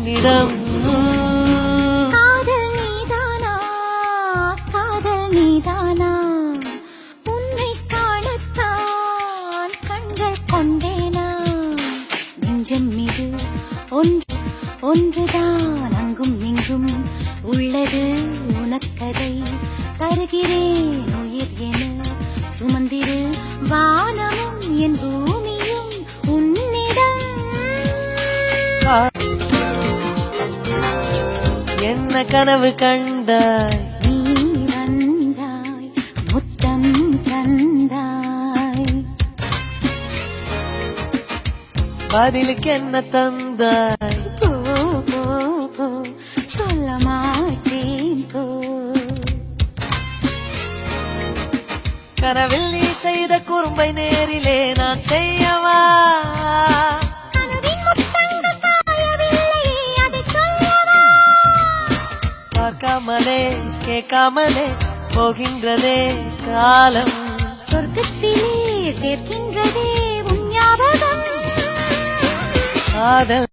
என்னிடம். காதல் நீதானா, காதல் நீதானா, உன்னை காணத்தான் கண்கள் கொண்டேனா. நெஞ்சம் மீது ஒன்றுதான் அங்கும் இங்கும் உள்ளது உனக்கதை தருகிறேன் உயிர் என சுமந்திரு வானமும் என் பூமியும் உன்னிடம். என்ன கனவு கண்டாய், நீ வந்தாய் முத்தம் தந்தாய், பதிலுக்கு என்ன தந்தாய். போ போ போ சொல்ல மாட்டேன் போ. கனவில் நீ செய்த குறும்பை நேரிலே நான் செய்யவா. பார்க்காமலே கேட்காமலே போகின்றதே காலம். சொர்க்கத்திலே சேர்க்கின்றதே உன் ஞாபகம். காதல்